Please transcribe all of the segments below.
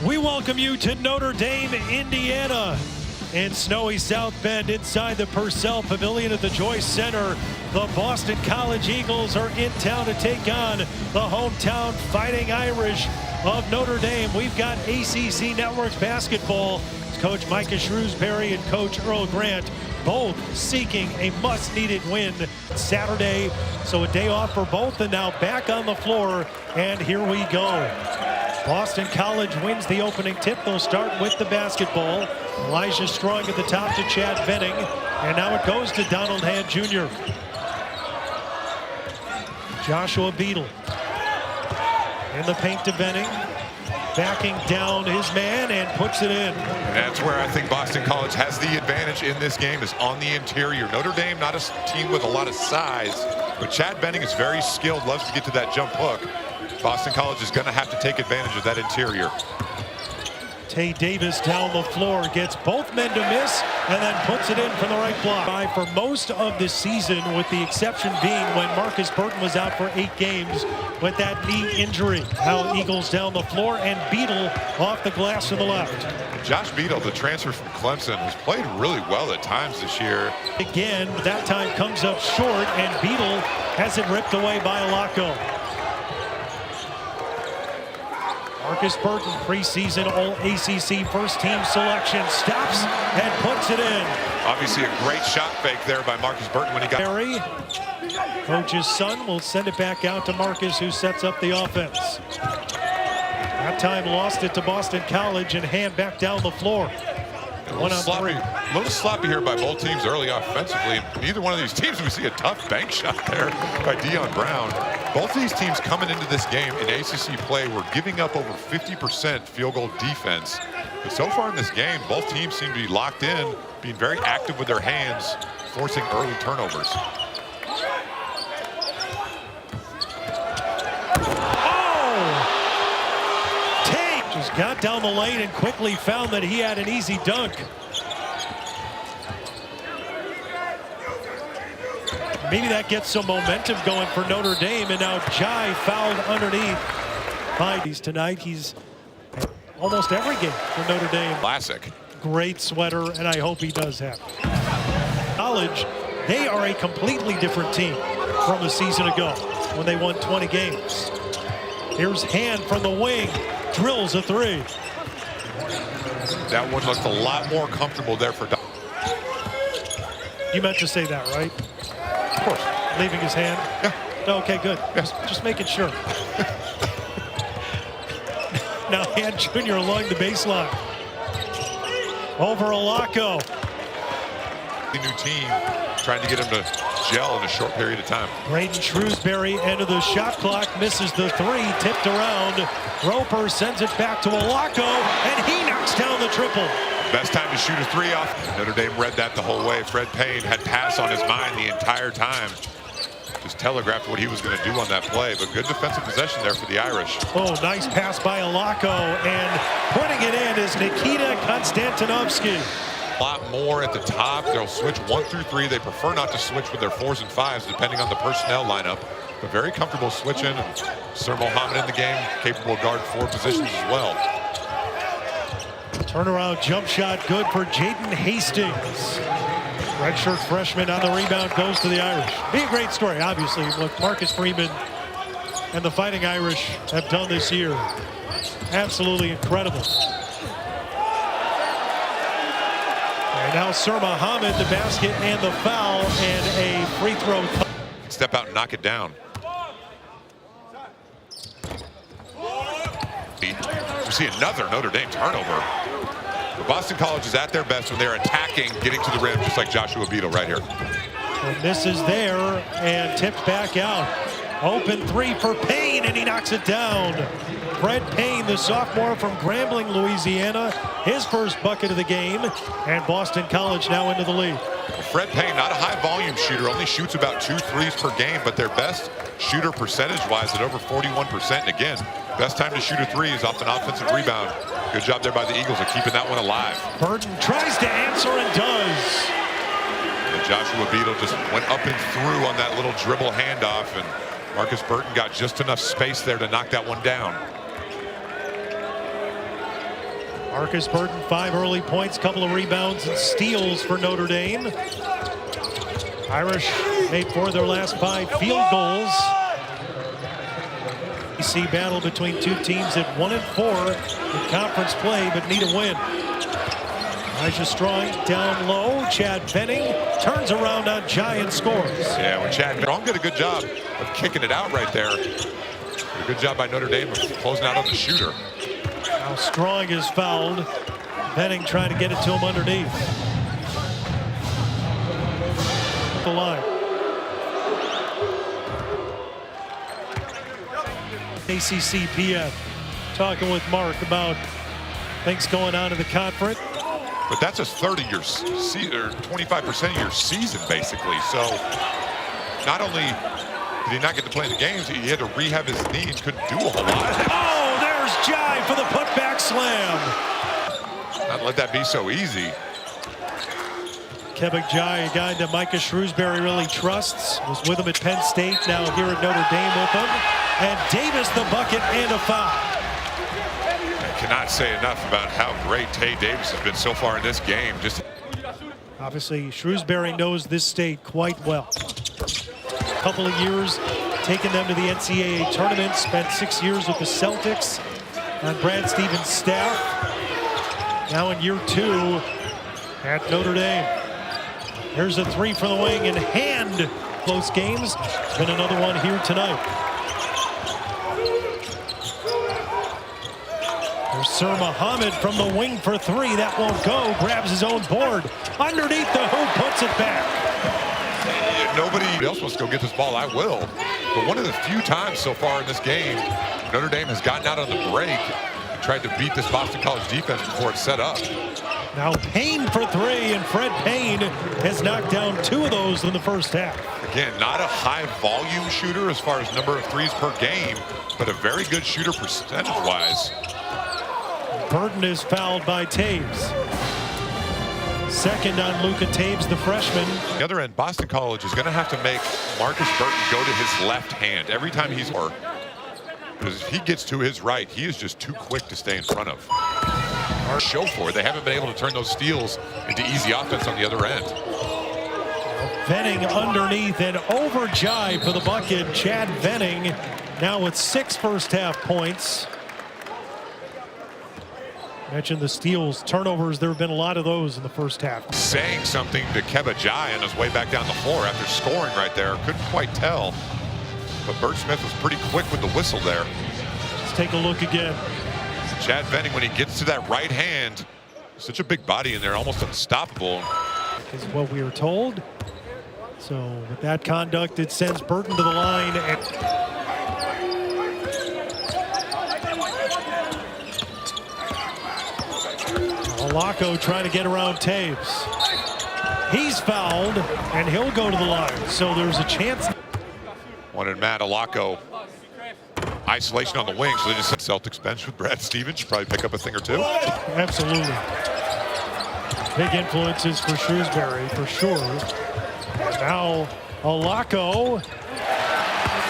We welcome you to Notre Dame, Indiana. In snowy South Bend, inside the Purcell Pavilion at the Joyce Center, the Boston College Eagles are in town to take on the hometown Fighting Irish of Notre Dame. We've got ACC Networks basketball. Coach Micah Shrewsbury and Coach Earl Grant both seeking a must-needed win Saturday. So a day off for both, and now back on the floor, and here we go. Boston College wins the opening tip. They'll start with the basketball. Elijah Strong at the top to Chad Benning, and now it goes to Donald Hand Jr. Joshua Beadle in the paint to Benning, backing down his man and puts it in. And that's where I think Boston College has the advantage in this game, is on the interior. Notre Dame, not a team with a lot of size, but Chad Benning is very skilled, loves to get to that jump hook. Boston College is going to have to take advantage of that interior. Tay Davis down the floor, gets both men to miss, and then puts it in from the right block. For most of the season, with the exception being when Marcus Burton was out for 8 games with that knee injury. Now Eagles down the floor, and Beadle off the glass to the left. Josh Beadle, the transfer from Clemson, has played really well at times this year. Again, that time comes up short, and Beadle has it ripped away by Alaco. Marcus Burton, preseason All-ACC first-team selection, stops and puts it in. Obviously a great shot fake there by Marcus Burton when he got... Harry, coach's son, will send it back out to Marcus, who sets up the offense. That time lost it to Boston College, and Hand back down the floor. A little sloppy here by both teams early offensively. Neither one of these teams, we see a tough bank shot there by Dion Brown. Both these teams coming into this game in ACC play were giving up over 50% field goal defense. But so far in this game, both teams seem to be locked in, being very active with their hands, forcing early turnovers. Just got down the lane and quickly found that he had an easy dunk. Maybe that gets some momentum going for Notre Dame, and now Jai fouled underneath by these tonight. He's almost every game for Notre Dame. Classic. Great sweater, and I hope he does have it. College, they are a completely different team from a season ago when they won 20 games. Here's Hand from the wing. Drills a 3. That one looked a lot more comfortable there for Don. You meant to say that, right? Of course. Leaving his hand? Yeah. Okay, good. Yeah. Just making sure. Now Hand Jr. along the baseline. Over Alaco. The new team trying to get him to gel in a short period of time. Braden Shrewsbury, end of the shot clock, misses the 3, tipped around. Roper sends it back to Alaco, and he knocks down the triple. Best time to shoot a 3 off. Notre Dame read that the whole way. Fred Payne had pass on his mind the entire time. Just telegraphed what he was going to do on that play, but good defensive possession there for the Irish. Oh, nice pass by Alaco, and putting it in is Nikita Konstantinovsky. A lot more at the top. They'll switch 1 through 3. They prefer not to switch with their 4s and 5s, depending on the personnel lineup. But very comfortable switching. And Sir Mohammed in the game, capable of guard 4 positions as well. Turnaround jump shot, good for Jaden Hastings. Redshirt freshman on the rebound, goes to the Irish. Be a great story, obviously. What Marcus Freeman and the Fighting Irish have done this year. Absolutely incredible. And now Sir Mohammed, the basket and the foul, and a free throw. Step out and knock it down. We see another Notre Dame turnover. But Boston College is at their best when they're attacking, getting to the rim, just like Joshua Beadle right here. And this is there, and tipped back out. Open 3 for Payne, and he knocks it down. Fred Payne, the sophomore from Grambling, Louisiana, his first bucket of the game, and Boston College now into the lead. Fred Payne, not a high volume shooter, only shoots about 2 threes per game, but their best shooter percentage-wise at over 41%. And again, best time to shoot a 3 is off an offensive rebound. Good job there by the Eagles of keeping that one alive. Burton tries to answer and does. And Joshua Beadle just went up and through on that little dribble handoff, and Marcus Burton got just enough space there to knock that one down. Marcus Burton, 5 early points, couple of rebounds and steals for Notre Dame. Irish made 4 of their last 5 field goals. You see battle between two teams at 1 and 4 in conference play, but need a win. Elijah Strong down low. Chad Benning turns around on Giant scores. Yeah, when Chad Strong did a good job of kicking it out right there. Good job by Notre Dame of closing out on the shooter. Now Strong is fouled. Benning trying to get it to him underneath. The line. ACCPF talking with Mark about things going on in the conference. But that's a third of your season, or 25% of your season, basically. So not only did he not get to play in the games, he had to rehab his knee and couldn't do a whole lot. Oh, there's Jai for the putback slam. Not let that be so easy. Kevin Jai, a guy that Micah Shrewsbury really trusts, was with him at Penn State, now here at Notre Dame with him. And Davis the bucket and a foul. I cannot say enough about how great Tay Davis has been so far in this game. Just obviously, Shrewsbury knows this state quite well. A couple of years taking them to the NCAA tournament, spent 6 years with the Celtics on Brad Stevens' staff. Now in year 2 at Notre Dame. Here's a 3 from the wing and hand. Close games. There's been another one here tonight. There's Sir Muhammad from the wing for 3. That won't go. Grabs his own board. Underneath the hoop, puts it back. Nobody else wants to go get this ball. I will. But one of the few times so far in this game, Notre Dame has gotten out on the break and tried to beat this Boston College defense before it's set up. Now Payne for 3, and Fred Payne has knocked down 2 of those in the first half. Again, not a high volume shooter as far as number of threes per game, but a very good shooter percentage-wise. Burton is fouled by Taves. Second on Luka Taves, the freshman. The other end, Boston College is going to have to make Marcus Burton go to his left hand every time he's or because if he gets to his right, he is just too quick to stay in front of. Our show for it. They haven't been able to turn those steals into easy offense on the other end. Venning underneath and over Jai for the bucket. Chad Venning now with 6 first half points. Mentioned the steals, turnovers. There have been a lot of those in the first half. Saying something to Keba Jai on his way back down the floor after scoring right there. Couldn't quite tell. But Bert Smith was pretty quick with the whistle there. Let's take a look again. Chad Venning, when he gets to that right hand, such a big body in there, almost unstoppable. Is what we were told. So with that conduct, it sends Burton to the line. And Alako trying to get around Taves. He's fouled, and he'll go to the line. So there's a chance. Wanted Matt Alako isolation on the wing, so they just set Celtics bench with Brad Stevens. Should probably pick up a thing or 2. Absolutely. Big influences for Shrewsbury, for sure. Now, Alako.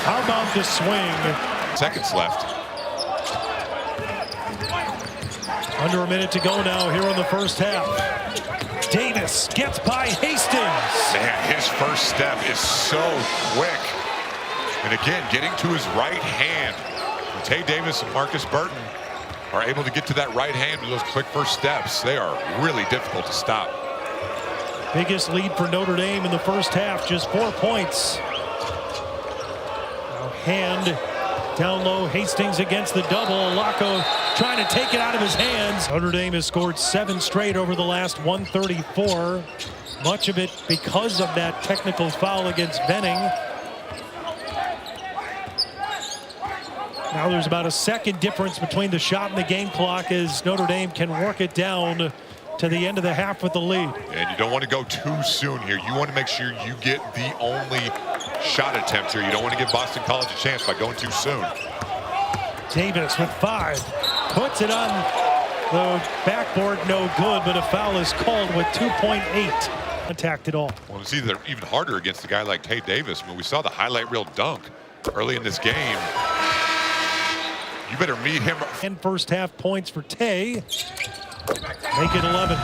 How about the swing? Seconds left. Under a minute to go now here in the first half. Davis gets by Hastings. Man, his first step is so quick. And again, getting to his right hand. When Tay Davis and Marcus Burton are able to get to that right hand with those quick first steps, they are really difficult to stop. Biggest lead for Notre Dame in the first half, just 4 points. Now hand down low, Hastings against the double. Alako trying to take it out of his hands. Notre Dame has scored 7 straight over the last 134. Much of it because of that technical foul against Venning. Now there's about a second difference between the shot and the game clock as Notre Dame can work it down to the end of the half with the lead. And you don't want to go too soon here. You want to make sure you get the only shot attempt here. You don't want to give Boston College a chance by going too soon. Davis with 5. Puts it on the backboard, no good, but a foul is called with 2.8 contact at all. Well, it's either even harder against a guy like Tay Davis. I mean, we saw the highlight reel dunk early in this game. You better meet him. And first half points for Tay. Make it 11.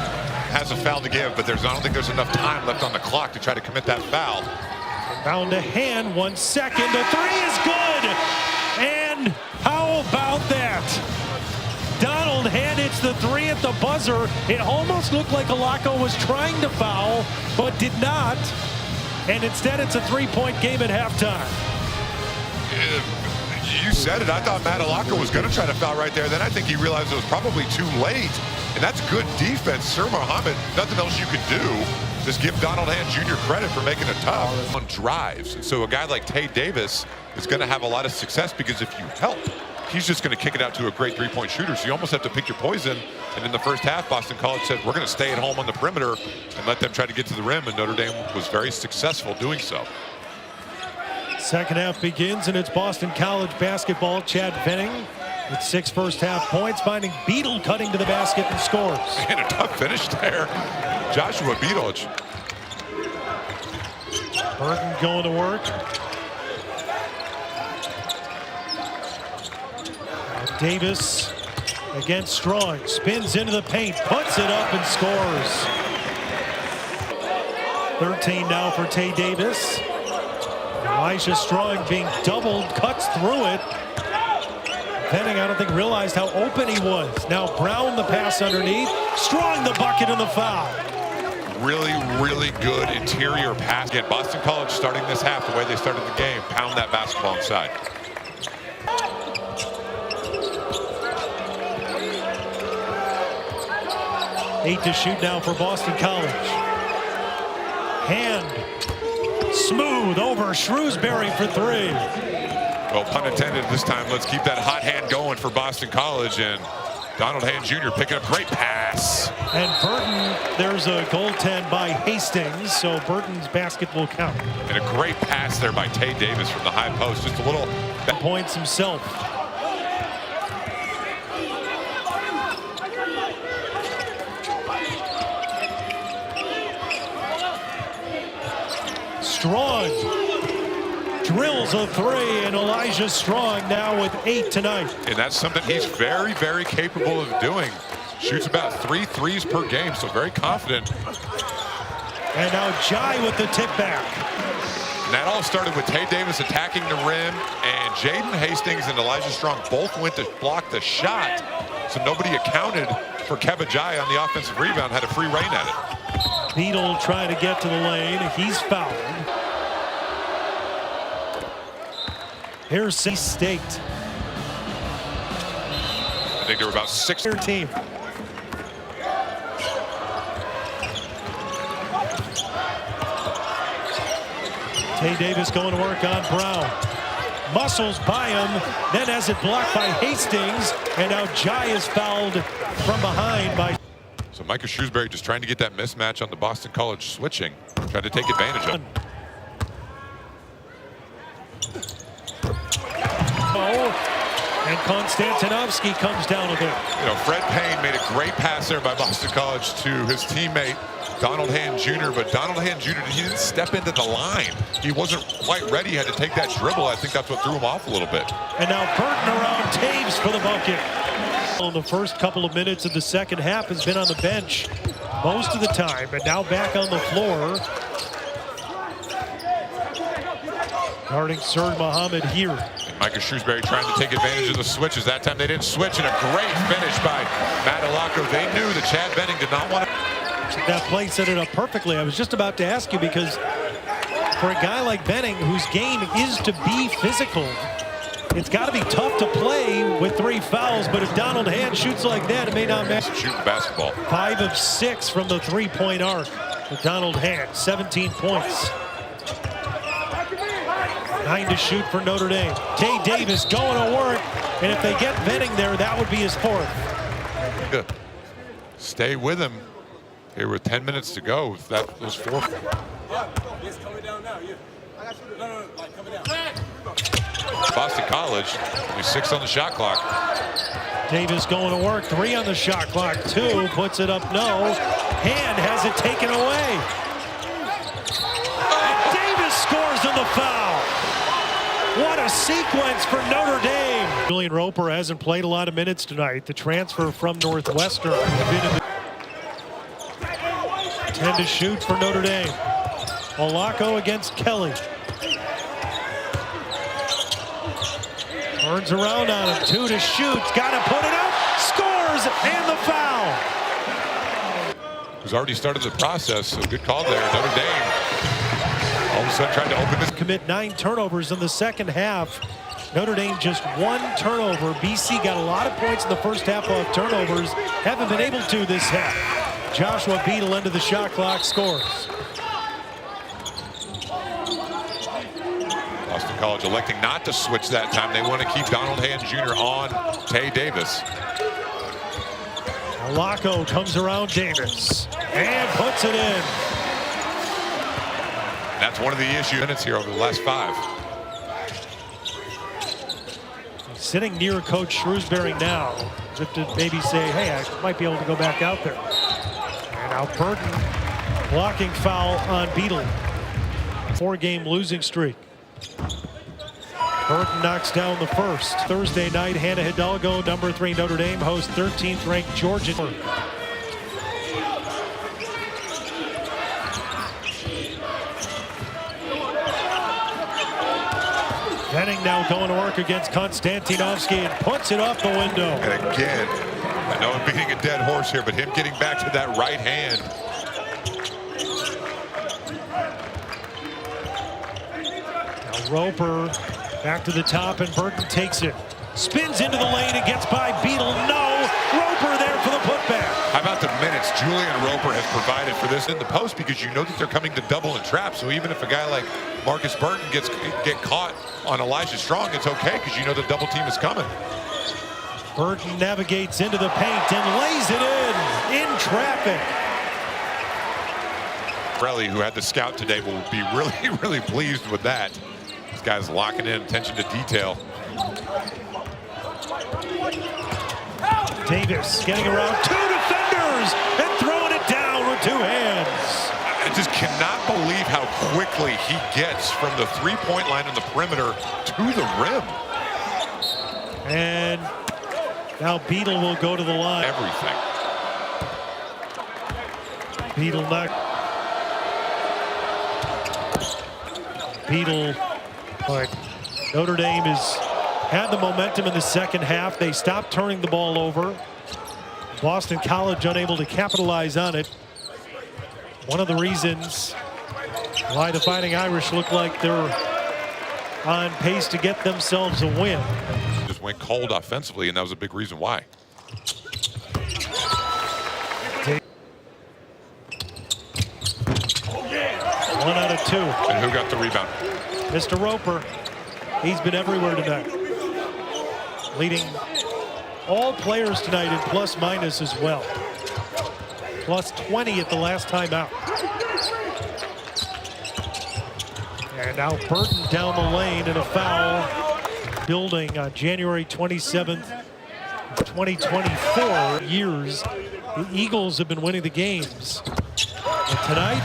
Has a foul to give, but I don't think there's enough time left on the clock to try to commit that foul. Down to Hand, 1 second. The three is good. And how about that? Donald Hand hits the three at the buzzer. It almost looked like Alako was trying to foul, but did not. And instead, it's a three-point game at halftime. You said it. I thought Matt Alako was going to try to foul right there. Then I think he realized it was probably too late. And that's good defense. Sir Muhammad, nothing else you can do. Just give Donald Hand Jr. credit for making it tough on drives. And so a guy like Tay Davis is going to have a lot of success because if you help, he's just going to kick it out to a great three-point shooter. So you almost have to pick your poison. And in the first half, Boston College said, we're going to stay at home on the perimeter and let them try to get to the rim. And Notre Dame was very successful doing so. Second half begins, and it's Boston College basketball. Chad Venning with 6 first-half points, finding Beadle cutting to the basket and scores. And a tough finish there. Joshua Beadle. Burton going to work. Davis against Strong. Spins into the paint, puts it up and scores. 13 now for Tay Davis. Elijah Strong being doubled, cuts through it. Venning, I don't think, realized how open he was. Now Brown the pass underneath. Strong the bucket and the foul. Really, really good interior pass. Again, Boston College starting this half the way they started the game. Pound that basketball inside. Eight to shoot now for Boston College. Hand. Smooth over Shrewsbury for three. Well, pun intended this time. Let's keep that hot hand going for Boston College. And Donald Hand Jr. picking up great pass. And Burton, there's a goaltend by Hastings, so Burton's basket will count. And a great pass there by Tay Davis from the high post. Just a little points himself. Strong drills a three, and Elijah Strong now with 8 tonight. And that's something he's very, very capable of doing. Shoots about 3 threes per game, so very confident. And now Jai with the tip back. And that all started with Tay Davis attacking the rim, and Jaden Hastings and Elijah Strong both went to block the shot, so nobody accounted for Keba Jai on the offensive rebound, had a free reign at it. Beadle trying to get to the lane. He's fouled. Here's State. I think there were about 6. Their team. Tay Davis going to work on Brown. Muscles by him, then has it blocked by Hastings, and now Jai is fouled from behind by. So Micah Shrewsbury just trying to get that mismatch on the Boston College switching, trying to take advantage of it. And Konstantinovsky comes down a bit. You know, Fred Payne made a great pass there by Boston College to his teammate Donald Hand Jr., but Donald Hand Jr., he didn't step into the line. He wasn't quite ready. He had to take that dribble. I think that's what threw him off a little bit. And now Burton around Taves for the bucket. In the first couple of minutes of the second half has been on the bench most of the time, but now back on the floor. Guarding Sir Muhammad here. And Micah Shrewsbury trying to take advantage of the switches. That time they didn't switch, and a great finish by Matt Alako. They knew that Chad Venning did not want to. That play set it up perfectly. I was just about to ask you, because for a guy like Venning, whose game is to be physical, it's got to be tough to play with 3 fouls, but if Donald Hand shoots like that, it may not matter. Shooting basketball. 5 of 6 from the three-point arc with Donald Hand, 17 points. 9 to shoot for Notre Dame. Tay Davis going to work, and if they get Venning there, that would be his 4th. Good. Stay with him. Here with 10 minutes to go. If that was 4. Boston College, only 6 on the shot clock. Davis going to work, 3 on the shot clock, 2, puts it up, no. Hand has it taken away. Davis scores on the foul. What a sequence for Notre Dame. Julian Roper hasn't played a lot of minutes tonight. The transfer from Northwestern has been in the 10 to shoot for Notre Dame. Olako against Kelly. Turns around on him. 2 to shoot. Got to put it up. Scores and the foul. Who's already started the process. So good call there. Notre Dame all of a sudden trying to open this. Commit 9 turnovers in the second half. Notre Dame just 1 turnover. BC got a lot of points in the first half off turnovers. Haven't been able to this half. Joshua Beadle into the shot clock, scores. Boston College electing not to switch that time. They want to keep Donald Hand Jr. on Tay Davis. Olako comes around Davis and puts it in. That's one of the issues minutes here over the last 5. Sitting near Coach Shrewsbury now, as if to maybe say, hey, I might be able to go back out there. And now Burton, blocking foul on Beadle. 4-game losing streak. Burton knocks down the first. Thursday night, Hannah Hidalgo, number 3 Notre Dame, hosts 13th ranked Georgia. Henning now going to work against Konstantinovsky and puts it off the window. And again, I know I'm beating a dead horse here, but him getting back to that right hand. Now Roper back to the top, and Burton takes it. Spins into the lane and gets by Beadle. No! Roper there for the putback. How about the minutes Julian Roper has provided for this in the post, because you know that they're coming to double and trap. So even if a guy like Marcus Burton get caught on Elijah Strong, it's okay because you know the double team is coming. Burton navigates into the paint and lays it in traffic. Frelly, who had the scout today, will be really, really pleased with that. This guy's locking in, attention to detail. Davis getting around 2 defenders and throwing it down with 2 hands. I just cannot believe how quickly he gets from the 3-point line on the perimeter to the rim. And now Beadle will go to the line. Everything. Beadle knocked. Beadle, but Notre Dame has had the momentum in the second half. They stopped turning the ball over. Boston College unable to capitalize on it. One of the reasons why the Fighting Irish look like they're on pace to get themselves a win. Just went cold offensively, and that was a big reason why. 1 out of 2. And who got the rebound? Mr. Roper. He's been everywhere tonight. Leading all players tonight in plus minus as well. Plus 20 at the last time out. And now Burton down the lane in a foul. Building on January 27th, 2024 years. The Eagles have been winning the games. And tonight,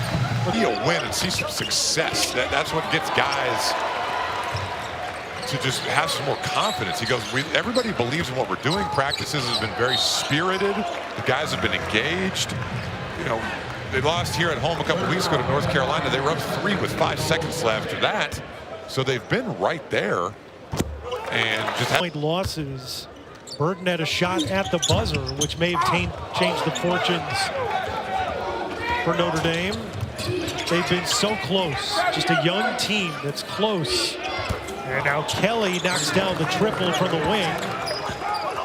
be a win and see some success. That's what gets guys to just have some more confidence. He goes, everybody believes in what we're doing. Practices has been very spirited. The guys have been engaged. You know, they lost here at home a couple weeks ago to North Carolina. They were up 3 with 5 seconds left of that. So they've been right there. And just point losses. Burton had a shot at the buzzer, which may have changed the fortunes for Notre Dame. They've been so close. Just a young team that's close. And now Kelly knocks down the triple from the wing.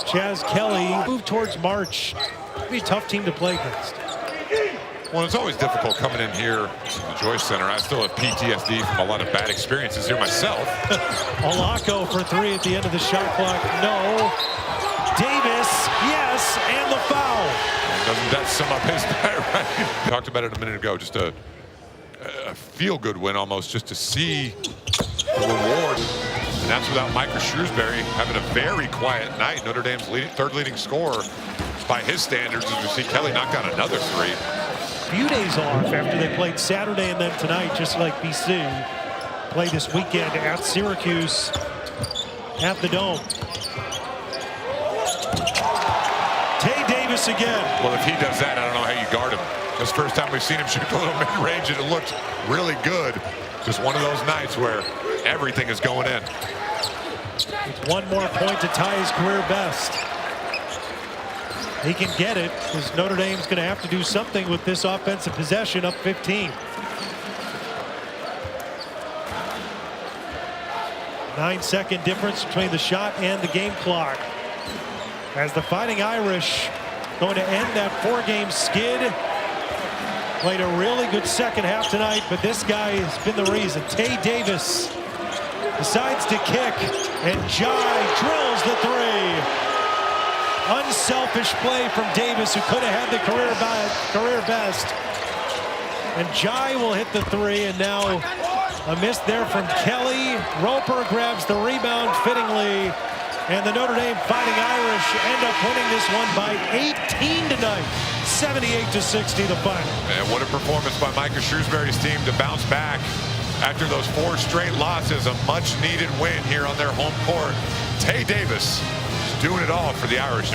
Chaz Kelly moved towards March. It'll be a tough team to play against. Well, it's always difficult coming in here to the Joyce Center. I still have PTSD from a lot of bad experiences here myself. Olako for 3 at the end of the shot clock. No. Davis, yes, and the foul. Doesn't that sum up his night, right? We talked about it a minute ago. Just a feel-good win almost, just to see the reward. And that's without Micah Shrewsbury having a very quiet night. Notre Dame's third leading scorer by his standards, as we see Kelly knock down another 3. Few days off after they played Saturday and then tonight, just like BC. Play this weekend at Syracuse at the Dome. Tay Davis again. Well, if he does that, I don't know how you guard him. This first time we've seen him shoot a little mid-range, and it looked really good. Just one of those nights where everything is going in. With one more point to tie his career best. He can get it because Notre Dame's going to have to do something with this offensive possession up 15. 9-second difference between the shot and the game clock. As the Fighting Irish going to end that 4-game skid. Played a really good second half tonight, but this guy has been the reason. Tay Davis decides to kick, and Jai drills the three. Unselfish play from Davis, who could have had the career best. And Jai will hit the three, and now a miss there from Kelly. Roper grabs the rebound fittingly, and the Notre Dame Fighting Irish end up winning this one by 18 tonight. 78-60 the final. And what a performance by Micah Shrewsbury's team to bounce back after those 4 straight losses. A much-needed win here on their home court. Tay Davis is doing it all for the Irish.